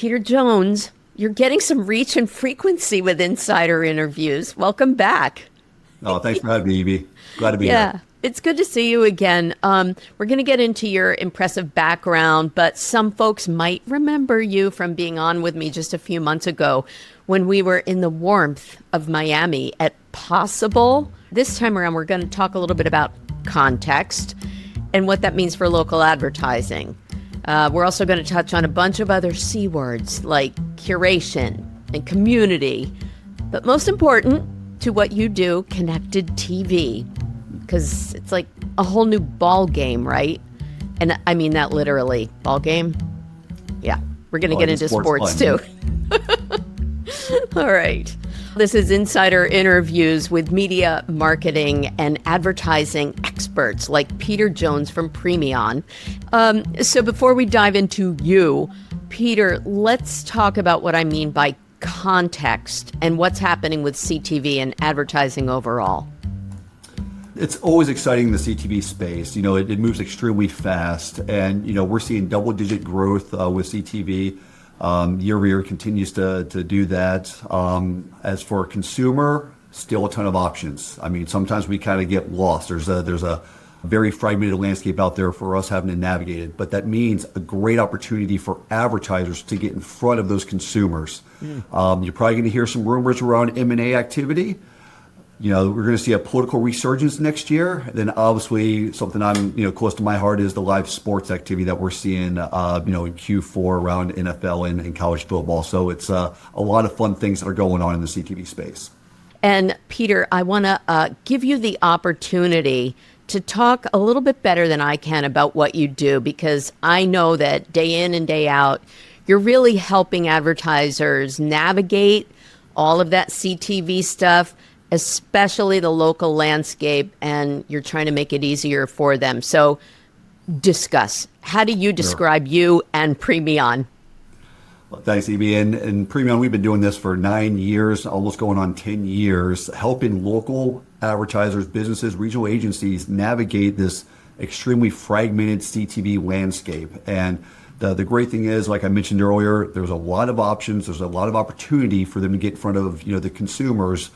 Peter Jones, you're getting some reach and frequency with insider interviews. Welcome back. Oh, thanks for having me, Evie. Glad to be Yeah, here. it's good to see you again. We're going to get into your impressive background, but some folks might remember you from being on with me just a few months ago when we were in the warmth of Miami at Possible. This time around, we're going to talk a little bit about context and what that means for local advertising. We're also going to touch on a bunch of other C words like curation and community, but most important to what you do, connected TV, because it's like a whole new ball game, right? And I mean that literally, ball game. Yeah, we're going to get into sports too. All right. This is Insider Interviews with media marketing and advertising experts like Peter Jones from Premion. So before we dive into you, Peter, let's talk about what I mean by context and what's happening with CTV and advertising overall. It's always exciting in the CTV space. It moves extremely fast, and we're seeing double-digit growth with CTV. Year over year continues to do that. As for consumer, still a ton of options. I mean, sometimes we kind of get lost. There's a very fragmented landscape out there for us having to navigate it, but that means a great opportunity for advertisers to get in front of those consumers. You're probably going to hear some rumors around M&A activity. We're going to see a political resurgence next year. Then obviously something I'm, close to my heart is the live sports activity that we're seeing, in Q4 around NFL and college football. So it's a lot of fun things that are going on in the CTV space. And Peter, I want to give you the opportunity to talk a little bit better than I can about what you do, because I know that day in and day out, you're really helping advertisers navigate all of that CTV stuff, especially the local landscape, and you're trying to make it easier for them. So discuss. How do you describe you and Premion? Well, thanks, Evie. And Premion, we've been doing this for 9 years, almost going on 10 years, helping local advertisers, businesses, regional agencies navigate this extremely fragmented CTV landscape. And the great thing is, like I mentioned earlier, there's a lot of options. There's a lot of opportunity for them to get in front of the consumers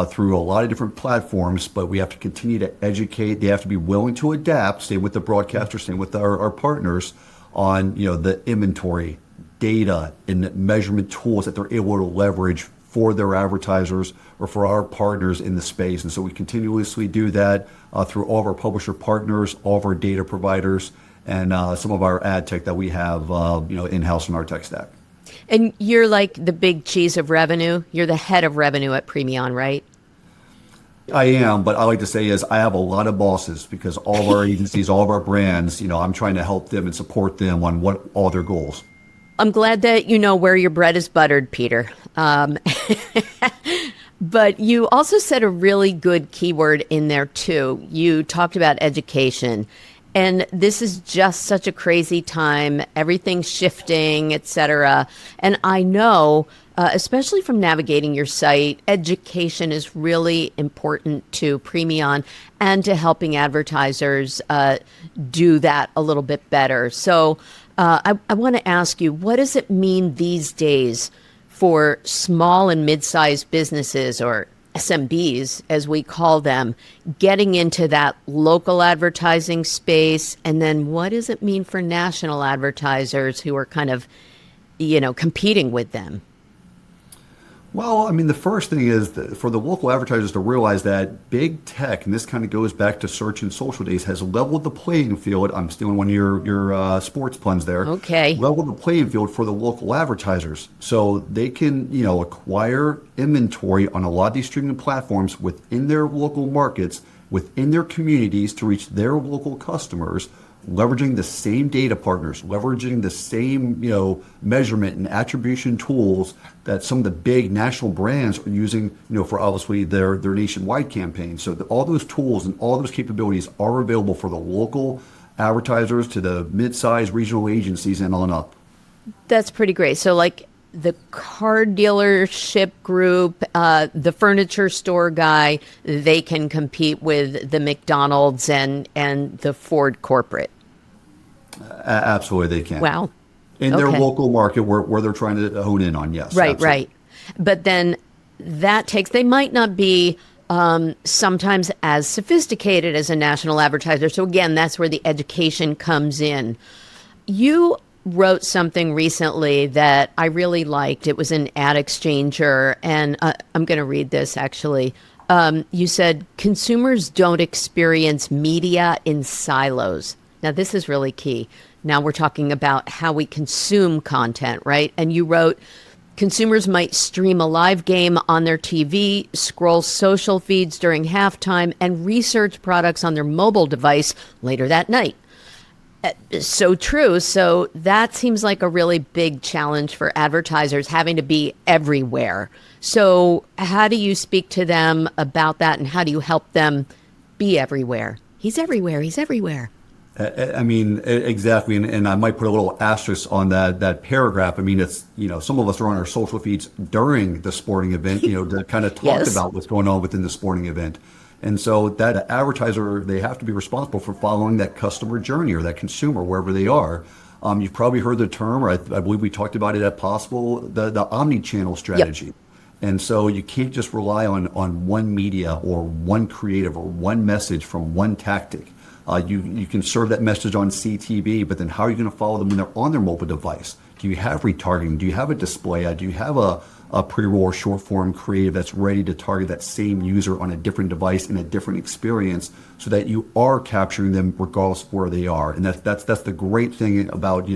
through a lot of different platforms, but we have to continue to educate. They have to be willing to adapt, stay with the broadcaster, stay with our partners on the inventory, data, and measurement tools that they're able to leverage for their advertisers or for our partners in the space. And so we continuously do that through all of our publisher partners, all of our data providers, and some of our ad tech that we have in-house in our tech stack. And you're like the big cheese of revenue. You're the head of revenue at Premion, right? I am, but I like to say is I have a lot of bosses because all of our agencies, all of our brands, I'm trying to help them and support them on what all their goals. I'm glad that you know where your bread is buttered, Peter. But you also said a really good keyword in there too. You talked about education. And this is just such a crazy time, everything's shifting, et cetera. And I know, especially from navigating your site, education is really important to Premion and to helping advertisers do that a little bit better. So I want to ask you, what does it mean these days for small and mid-sized businesses, or SMBs, as we call them, getting into that local advertising space? And then what does it mean for national advertisers who are kind of, competing with them? Well, I mean, the first thing is for the local advertisers to realize that big tech, and this kind of goes back to search and social days, has leveled the playing field. I'm stealing one of your sports puns there. Okay. Leveled the playing field for the local advertisers. So they can, acquire inventory on a lot of these streaming platforms within their local markets, within their communities to reach their local customers, leveraging the same data partners, leveraging the same, measurement and attribution tools that some of the big national brands are using, for obviously their nationwide campaigns. So all those tools and all those capabilities are available for the local advertisers to the mid-sized regional agencies and on up. That's pretty great. So like the car dealership group, the furniture store guy, they can compete with the McDonald's and the Ford corporate. Absolutely, they can. Wow. In their Okay. local market where they're trying to hone in on, yes. Right, Absolutely. right. But then they might not be sometimes as sophisticated as a national advertiser. So again, that's where the education comes in. You wrote something recently that I really liked. It was an ad exchanger, and I'm going to read this actually. You said consumers don't experience media in silos. Now, this is really key. Now we're talking about how we consume content, right? And you wrote, consumers might stream a live game on their TV, scroll social feeds during halftime, and research products on their mobile device later that night. So true. So that seems like a really big challenge for advertisers, having to be everywhere. So how do you speak to them about that, and how do you help them be everywhere? He's everywhere. He's everywhere. I mean, exactly. And I might put a little asterisk on that paragraph. I mean, it's, some of us are on our social feeds during the sporting event, to kind of talk Yes. about what's going on within the sporting event. And so that advertiser, they have to be responsible for following that customer journey or that consumer wherever they are. You've probably heard the term, or I believe we talked about it at Possible, the Omnichannel strategy. Yep. And so you can't just rely on one media or one creative or one message from one tactic. You can serve that message on CTV, but then how are you going to follow them when they're on their mobile device? Do you have retargeting? Do you have a display ad? Do you have a pre-roll or short form creative that's ready to target that same user on a different device in a different experience, so that you are capturing them regardless of where they are? And that's the great thing about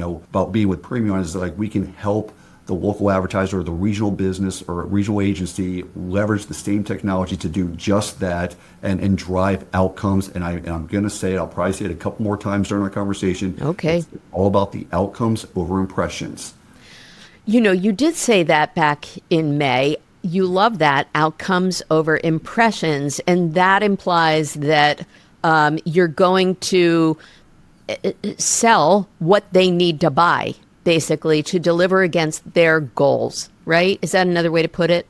being with Premion, is that, like, we can help the local advertiser or the regional business or regional agency leverage the same technology to do just that and drive outcomes. And I'm going to say it, I'll probably say it a couple more times during our conversation. Okay. It's all about the outcomes over impressions. You did say that back in May. You love that, outcomes over impressions. And that implies that you're going to sell what they need to buy, basically, to deliver against their goals, right? Is that another way to put it?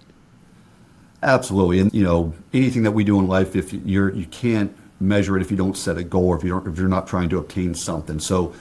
Absolutely. And, anything that we do in life, if you can't measure it if you don't set a goal, or if you're not trying to obtain something. So,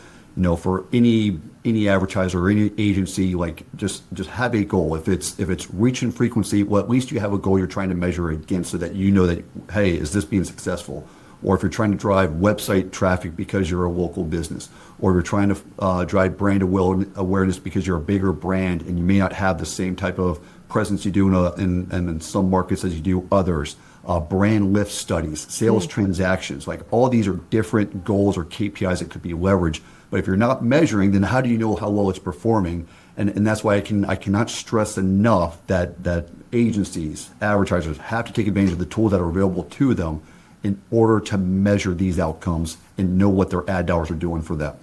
for any advertiser or any agency, like, just have a goal. If it's reach and frequency, well, at least you have a goal you're trying to measure against, so that you know that, hey, is this being successful? Or if you're trying to drive website traffic because you're a local business, or you're trying to drive brand awareness because you're a bigger brand and you may not have the same type of presence you do in some markets as you do others. Brand lift studies, sales transactions, like, all these are different goals or KPIs that could be leveraged. But if you're not measuring, then how do you know how well it's performing? And that's why I cannot stress enough that agencies, advertisers have to take advantage of the tools that are available to them in order to measure these outcomes and know what their ad dollars are doing for them.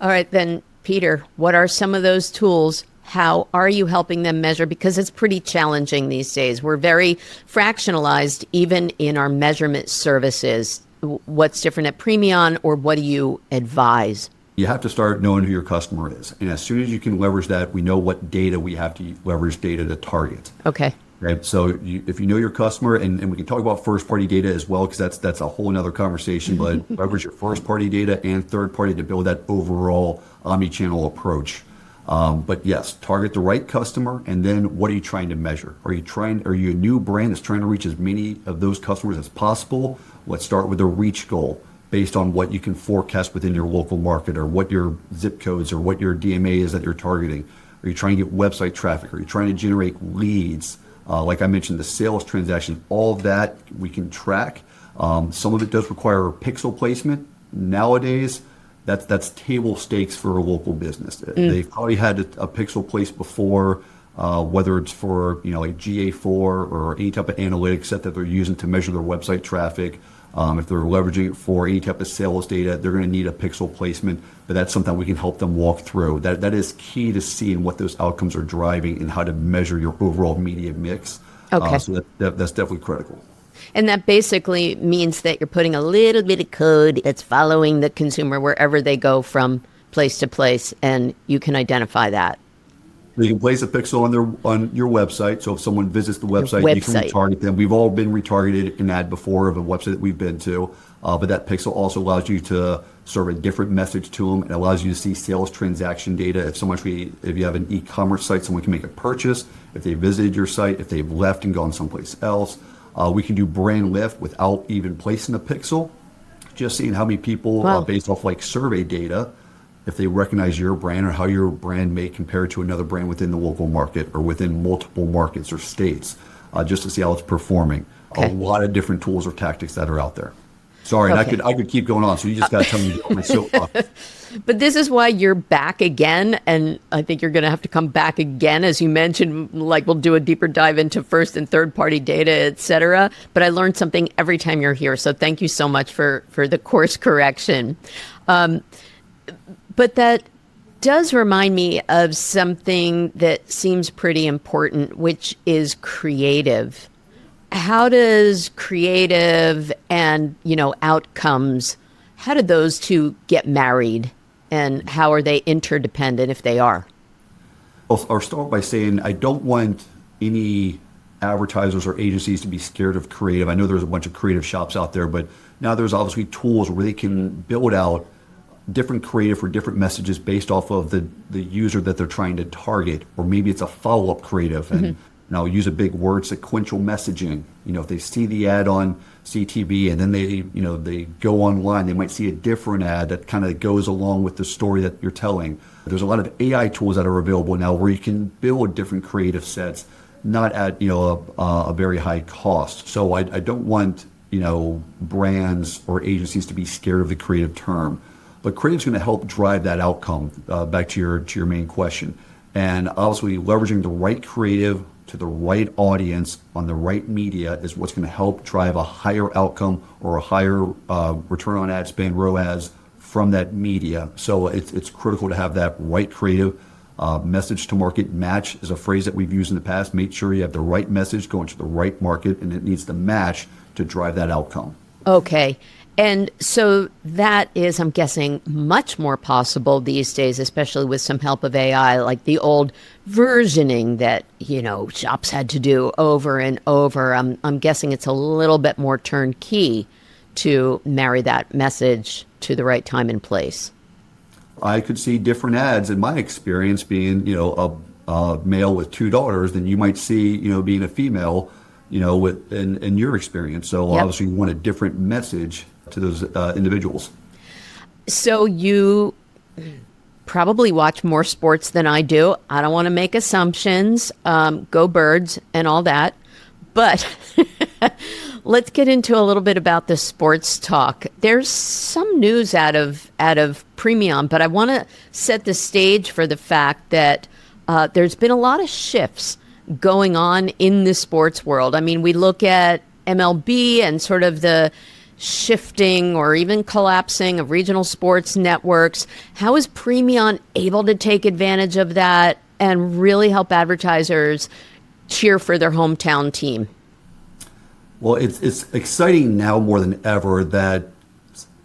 All right, then, Peter, what are some of those tools? How are you helping them measure? Because it's pretty challenging these days. We're very fractionalized, even in our measurement services. What's different at Premion, or what do you advise? You have to start knowing who your customer is. And as soon as you can leverage that, we know what data we have to leverage data to target. Okay. Right? So if you know your customer, and we can talk about first-party data as well, because that's a whole other conversation, but leverage your first-party data and third-party to build that overall omnichannel approach. But yes, target the right customer, and then what are you trying to measure? Are you a new brand that's trying to reach as many of those customers as possible? Let's start with a reach goal based on what you can forecast within your local market, or what your zip codes or what your DMA is that you're targeting. Are you trying to get website traffic? Are you trying to generate leads? Like I mentioned, the sales transaction, all of that we can track. Some of it does require pixel placement. Nowadays, that's table stakes for a local business. They've probably had a pixel placed before, whether it's for like GA4 or any type of analytics set that they're using to measure their website traffic. If they're leveraging it for any type of sales data, they're going to need a pixel placement, but that's something we can help them walk through. That is key to seeing what those outcomes are driving and how to measure your overall media mix. Okay. So that's definitely critical. And that basically means that you're putting a little bit of code that's following the consumer wherever they go from place to place, and you can identify that. You can place a pixel on your website. So if someone visits the website, you can website. retarget them. We've all been retargeted in ad before of a website that we've been to, but that pixel also allows you to serve a different message to them. It allows you to see sales transaction data. If you have an e-commerce site, someone can make a purchase. If they visited your site, if they've left and gone someplace else, we can do brand lift without even placing a pixel. Just seeing how many people, Wow. based off like survey data, if they recognize your brand or how your brand may compare to another brand within the local market or within multiple markets or states, just to see how it's performing. Okay. A lot of different tools or tactics that are out there. Sorry, and Okay. I could keep going on. So you just got to tell me to get on my soapbox. But this is why you're back again, and I think you're going to have to come back again, as you mentioned, like we'll do a deeper dive into first and third party data, et cetera. But I learned something every time you're here, so thank you so much for the course correction. But that does remind me of something that seems pretty important, which is creative. How does creative and, outcomes, how do those two get married? And how are they interdependent if they are? I'll start by saying I don't want any advertisers or agencies to be scared of creative. I know there's a bunch of creative shops out there, but now there's obviously tools where they can build out different creative for different messages based off of the user that they're trying to target, or maybe it's a follow-up creative. And I'll use a big word, sequential messaging. If they see the ad on CTV and then they go online, they might see a different ad that kind of goes along with the story that you're telling. There's a lot of AI tools that are available now where you can build different creative sets, not at a very high cost. So I don't want brands or agencies to be scared of the creative term. But creative is going to help drive that outcome, back to your main question. And obviously leveraging the right creative to the right audience on the right media is what's going to help drive a higher outcome or a higher return on ad spend, ROAS, from that media. So it's critical to have that right creative. Message to market match is a phrase that we've used in the past. Make sure you have the right message going to the right market, and it needs to match to drive that outcome. Okay. And so that is, I'm guessing, much more possible these days, especially with some help of AI, like the old versioning that, shops had to do over and over. I'm guessing it's a little bit more turnkey to marry that message to the right time and place. I could see different ads in my experience being, a male with two daughters than you might see, being a female, in your experience. So Yep. obviously you want a different message to those individuals. So you probably watch more sports than I do. I don't want to make assumptions. Go Birds and all that. But let's get into a little bit about the sports talk. There's some news out of Premion, but I want to set the stage for the fact that there's been a lot of shifts going on in the sports world. I mean, we look at MLB and sort of the shifting or even collapsing of regional sports networks. How is Premion able to take advantage of that and really help advertisers cheer for their hometown team? Well, it's exciting now more than ever that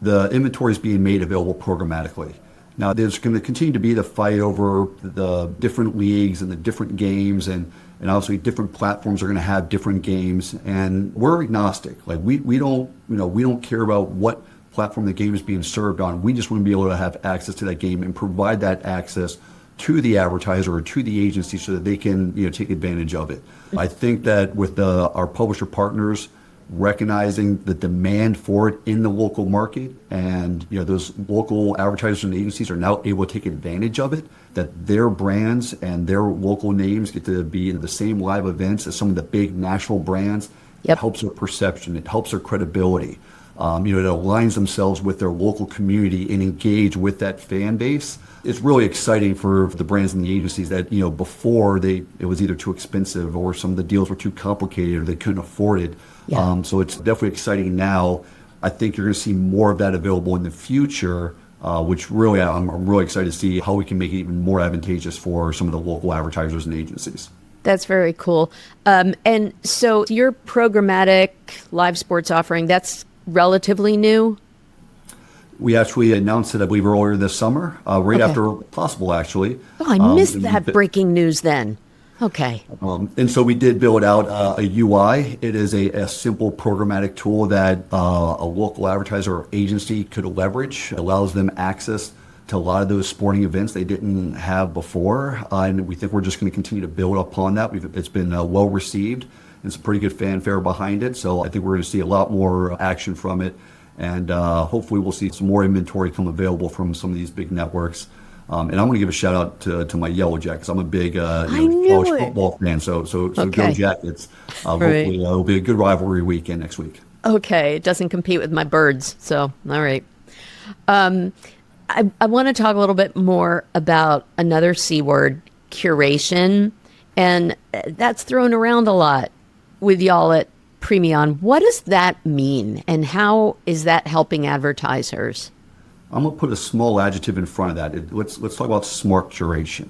the inventory is being made available programmatically. Now, there's going to continue to be the fight over the different leagues and the different games, and obviously different platforms are going to have different games, and we're agnostic. Like we don't care about what platform the game is being served on. We just want to be able to have access to that game and provide that access to the advertiser or to the agency so that they can take advantage of it. I think that with our publisher partners recognizing the demand for it in the local market, and those local advertisers and agencies are now able to take advantage of it, that their brands and their local names get to be in the same live events as some of the big national brands. Yep. It helps their perception, it helps their credibility. It aligns themselves with their local community and engage with that fan base. It's really exciting for the brands and the agencies that, before it was either too expensive or some of the deals were too complicated or they couldn't afford it. Yeah. So it's definitely exciting now. I think you're going to see more of that available in the future, which really, I'm really excited to see how we can make it even more advantageous for some of the local advertisers and agencies. That's very cool. And so your programmatic live sports offering, that's relatively new? We actually announced it, I believe, earlier this summer, right Okay. after possible, actually. Oh, I missed And that breaking news then. Okay. and so we did build out a UI. It is a simple programmatic tool that a local advertiser or agency could leverage. It allows them access to a lot of those sporting events they didn't have before. And we think we're just going to continue to build upon that. It's been well received. And some pretty good fanfare behind it. So I think we're going to see a lot more action from it. And hopefully we'll see some more inventory come available from some of these big networks. And I'm going to give a shout out to my Yellow Jackets. I'm a big college football fan, so go Okay. Jackets. Right. Hopefully it'll be a good rivalry weekend next week. Okay. It doesn't compete with my birds. So, all right. I want to talk a little bit more about another C word, curation. And that's thrown around a lot with y'all at Premion. What does that mean? And how is that helping advertisers? I'm going to put a small adjective in front of that. Let's talk about smart curation.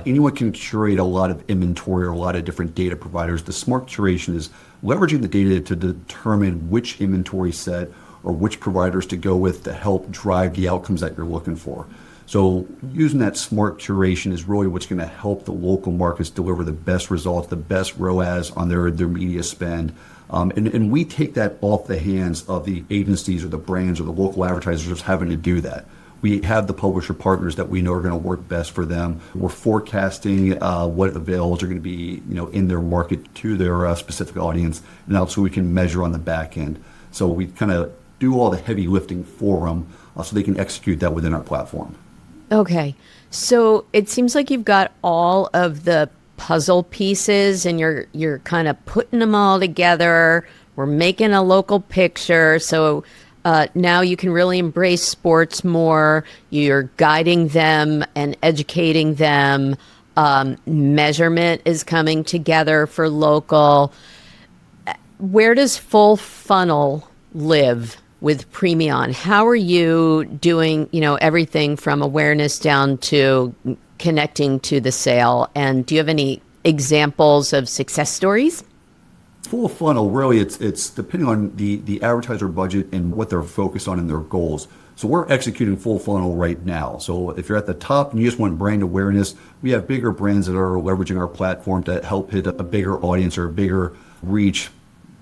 Anyone can curate a lot of inventory or a lot of different data providers. The smart curation is leveraging the data to determine which inventory set or which providers to go with to help drive the outcomes that you're looking for. So using that smart curation is really what's going to help the local markets deliver the best results, the best ROAS on their media spend. And we take that off the hands of the agencies or the brands or the local advertisers having to do that. We have the publisher partners that we know are going to work best for them. We're forecasting what avails are going to be in their market to their specific audience, and also we can measure on the back end. So we kind of do all the heavy lifting for them so they can execute that within our platform. Okay. So it seems like you've got all of the puzzle pieces and you're kind of putting them all together. We're making a local picture. So now you can really embrace sports more. You're guiding them and educating them. Measurement is coming together for local. Where does full funnel live with Premion? How are you doing, everything from awareness down to connecting to the sale? And do you have any examples of success stories? Full funnel, really, it's depending on the advertiser budget and what they're focused on and their goals. So we're executing full funnel right now. So if you're at the top and you just want brand awareness, we have bigger brands that are leveraging our platform to help hit a bigger audience or a bigger reach.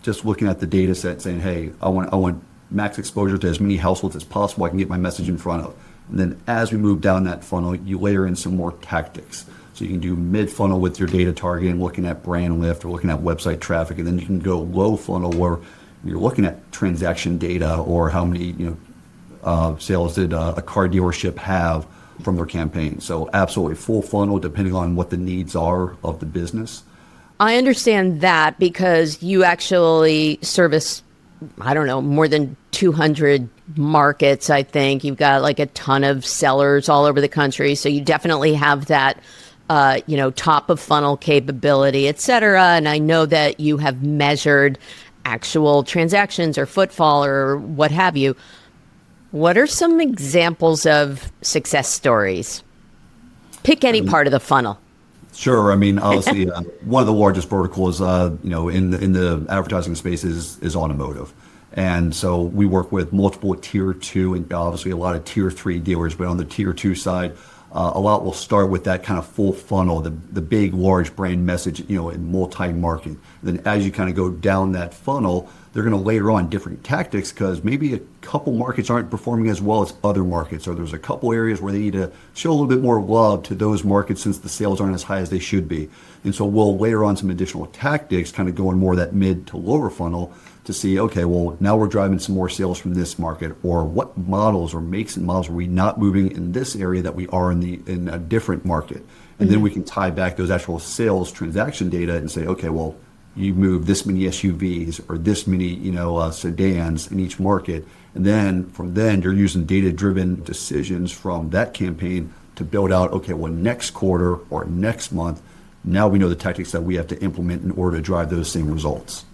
Just looking at the data set saying, hey, I want max exposure to as many households as possible I can get my message in front of. And then as we move down that funnel, you layer in some more tactics. So you can do mid-funnel with your data targeting, looking at brand lift or looking at website traffic, and then you can go low funnel where you're looking at transaction data or how many sales did a car dealership have from their campaign. So absolutely full funnel depending on what the needs are of the business. I understand that because you actually service, I don't know, more than 200 markets, I think. You've got like a ton of sellers all over the country. So you definitely have that, top of funnel capability, et cetera. And I know that you have measured actual transactions or footfall or what have you. What are some examples of success stories? Pick any part of the funnel. Sure. I mean, obviously, one of the largest verticals, in the advertising space is automotive. And so we work with multiple tier 2 and obviously a lot of tier 3 dealers. But on the tier 2 side, a lot will start with that kind of full funnel, the big, large brand message, in multi-market. Then as you kind of go down that funnel, they're going to layer on different tactics because maybe a couple markets aren't performing as well as other markets, or there's a couple areas where they need to show a little bit more love to those markets since the sales aren't as high as they should be. And so we'll layer on some additional tactics, kind of going more that mid to lower funnel to see, okay, well, now we're driving some more sales from this market, or what models or makes and models are we not moving in this area that we are in a different market? And then we can tie back those actual sales transaction data and say, okay, well, you move this many SUVs or this many, sedans in each market. And then from then you're using data-driven decisions from that campaign to build out, okay, well, next quarter or next month, now we know the tactics that we have to implement in order to drive those same results.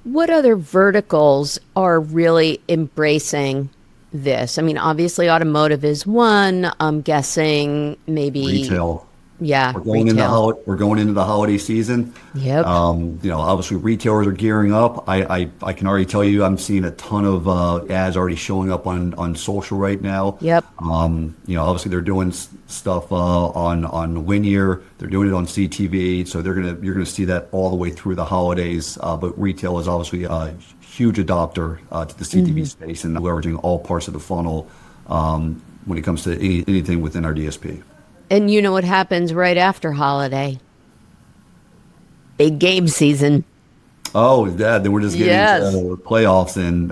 What other verticals are really embracing this? I mean, obviously automotive is one. I'm guessing maybe Retail. Yeah, We're going retail. we're going into the holiday season. Yep. Obviously retailers are gearing up. I can already tell you I'm seeing a ton of ads already showing up on social right now. Yep. Obviously they're doing stuff on linear. They're doing it on CTV. So you're gonna see that all the way through the holidays. But retail is obviously a huge adopter to the CTV space and leveraging all parts of the funnel when it comes to anything within our DSP. And you know what happens right after holiday? Big game season. Oh, yeah. Then we're just getting Yes. into the playoffs, and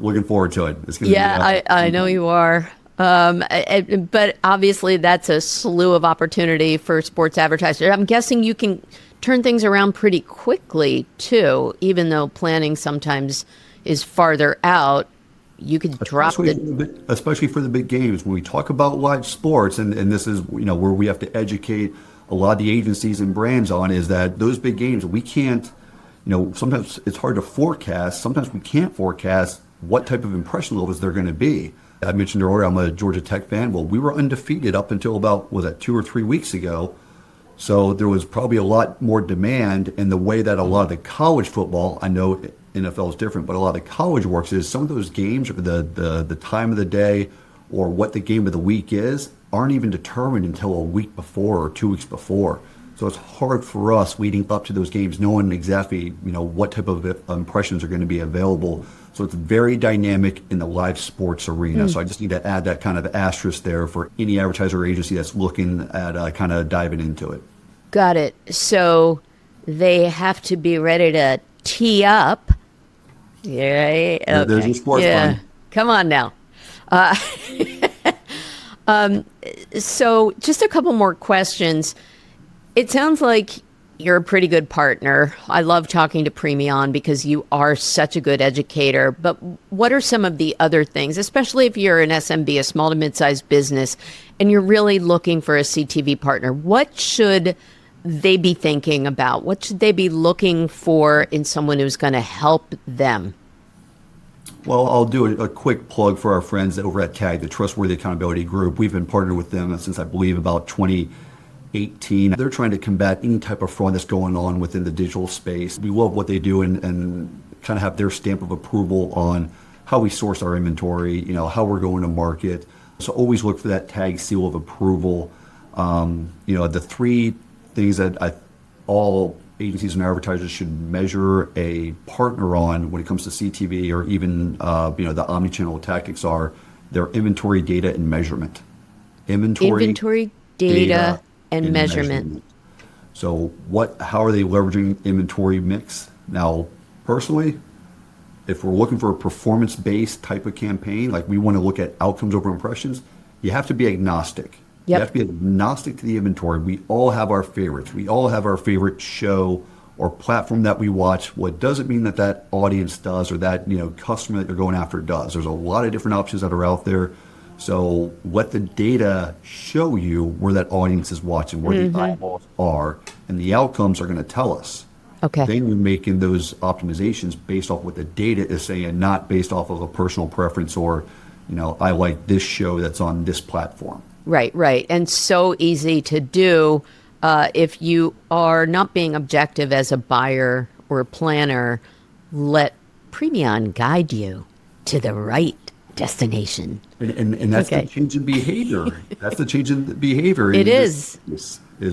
looking forward to it. It's going to Yeah, I know you are. But obviously, that's a slew of opportunity for sports advertisers. I'm guessing you can turn things around pretty quickly, too, even though planning sometimes is farther out. You could drop especially for the big games. When we talk about live sports, and this is where we have to educate a lot of the agencies and brands on, is that those big games we can't. Sometimes it's hard to forecast. Sometimes we can't forecast what type of impression levels they're going to be. I mentioned earlier I'm a Georgia Tech fan. Well, we were undefeated up until about, was that 2 or 3 weeks ago? So there was probably a lot more demand. And the way that a lot of the college football, I know NFL is different, but a lot of the college works is some of those games, or the time of the day, or what the game of the week is, aren't even determined until a week before or 2 weeks before. So it's hard for us leading up to those games, knowing exactly what type of impressions are going to be available. So it's very dynamic in the live sports arena. So I just need to add that kind of asterisk there for any advertiser or agency that's looking at kind of diving into it. Got it. So they have to be ready to tee up. Yeah. Okay. There's your sports yeah. fund. Come on now. So just a couple more questions. It sounds like you're a pretty good partner. I love talking to Premion because you are such a good educator. But what are some of the other things, especially if you're an SMB, a small to mid-sized business, and you're really looking for a CTV partner? What should they be thinking about? What should they be looking for in someone who's going to help them? Well, I'll do a quick plug for our friends over at TAG, the Trustworthy Accountability Group. We've been partnered with them since, I believe, about 2018. They're trying to combat any type of fraud that's going on within the digital space. We love what they do and kind of have their stamp of approval on how we source our inventory, how we're going to market. So always look for that TAG seal of approval. The three things that all agencies and advertisers should measure a partner on when it comes to CTV or even the omnichannel tactics are their inventory data and measurement. Inventory data and measurement. So how are they leveraging inventory mix? Now, personally, if we're looking for a performance-based type of campaign, like we want to look at outcomes over impressions, you have to be agnostic. You have to be agnostic to the inventory. We all have our favorites. We all have our favorite show or platform that we watch. What doesn't mean that audience does, or that customer that you're going after does. There's a lot of different options that are out there. So let the data show you where that audience is watching, where the eyeballs are, and the outcomes are going to tell us. Okay. Then you're making those optimizations based off what the data is saying, not based off of a personal preference or, I like this show that's on this platform. Right. And so easy to do if you are not being objective as a buyer or a planner. Let Premion guide you to the right destination. And that's the change in behavior. That's the change in behavior. It is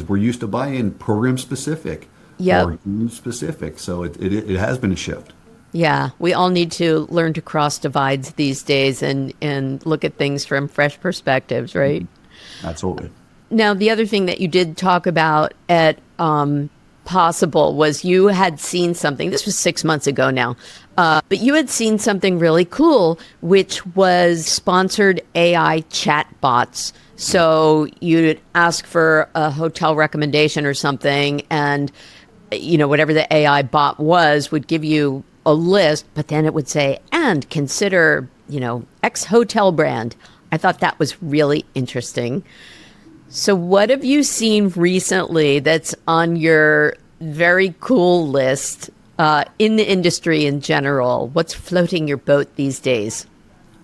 we're used to buying program specific or use specific. So it has been a shift. Yeah, we all need to learn to cross divides these days and look at things from fresh perspectives, right? Absolutely. Now, the other thing that you did talk about at Possible was you had seen something. This was 6 months ago now, but you had seen something really cool, which was sponsored AI chatbots. So you'd ask for a hotel recommendation or something, and whatever the AI bot would give you a list, but then it would say, and consider, X hotel brand. I thought that was really interesting. So what have you seen recently that's on your very cool list in the industry in general? What's floating your boat these days?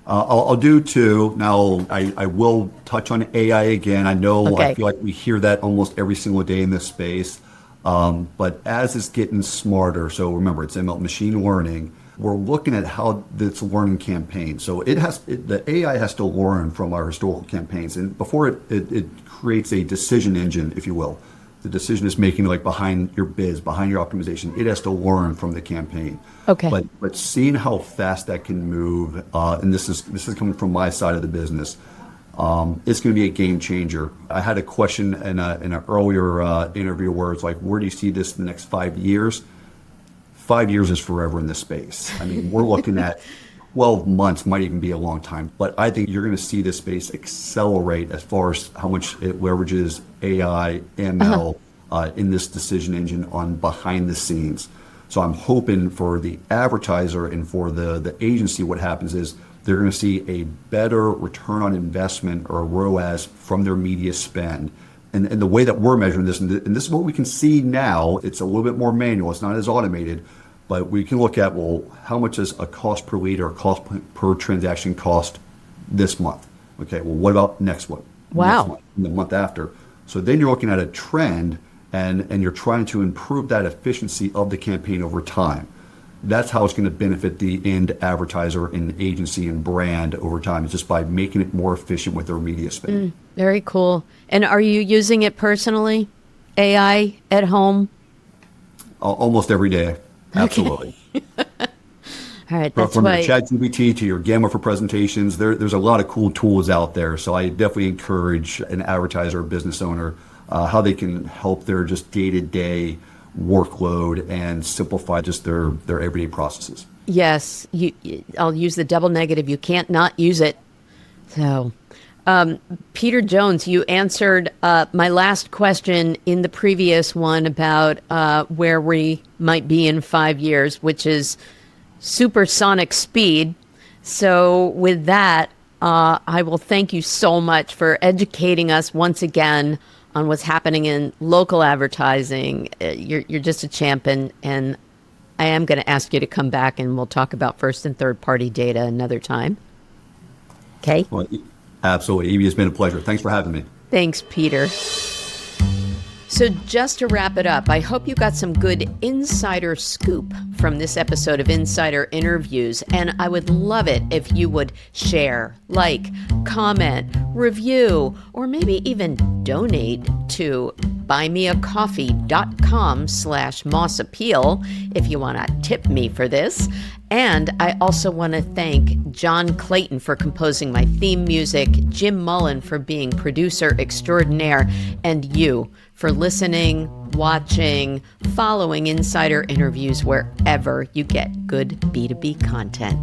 I'll do two. Now, I will touch on AI again. I know Okay. I feel like we hear that almost every single day in this space. But as it's getting smarter, so remember, it's ML machine learning. We're looking at how it's learning campaigns. So the AI has to learn from our historical campaigns, and before it creates a decision engine, if you will. The decision is making like behind your bids, behind your optimization. It has to learn from the campaign. Okay. But seeing how fast that can move, and this is coming from my side of the business, it's going to be a game changer. I had a question in an earlier interview where it's like, where do you see this in the next 5 years? 5 years is forever in this space. I mean, we're looking at 12 months, might even be a long time. But I think you're going to see this space accelerate as far as how much it leverages AI, ML in this decision engine on behind the scenes. So I'm hoping for the advertiser and for the agency, what happens is they're going to see a better return on investment or ROAS from their media spend. And the way that we're measuring this, and this is what we can see now, it's a little bit more manual, it's not as automated, but we can look at, well, how much is a cost per lead or cost per transaction cost this month? Okay, well, what about next one? Wow. Next month, and the month after. So then you're looking at a trend and you're trying to improve that efficiency of the campaign over time. That's how it's going to benefit the end advertiser and agency and brand over time, is just by making it more efficient with their media spend. Very cool. And are you using it personally? AI at home? Almost every day. Absolutely. All right, that's From why. your ChatGPT to your Gamma for presentations, there's a lot of cool tools out there. So I definitely encourage an advertiser or business owner how they can help their just day-to-day workload and simplify just their everyday processes. Yes, I'll use the double negative. You can't not use it. So, Peter Jones, you answered my last question in the previous one about where we might be in 5 years, which is supersonic speed. So with that, I will thank you so much for educating us once again on what's happening in local advertising. You're just a champion, and I am going to ask you to come back and we'll talk about first and third party data another time. Okay? Well, absolutely. Evie, it's been a pleasure. Thanks for having me. Thanks, Peter. So just to wrap it up, I hope you got some good insider scoop from this episode of Insider Interviews, and I would love it if you would share, like, comment, review, or maybe even donate to buymeacoffee.com/mossappeal if you want to tip me for this. And I also want to thank John Clayton for composing my theme music, Jim Mullen for being producer extraordinaire, and you for listening, watching, following Insider Interviews wherever you get good B2B content.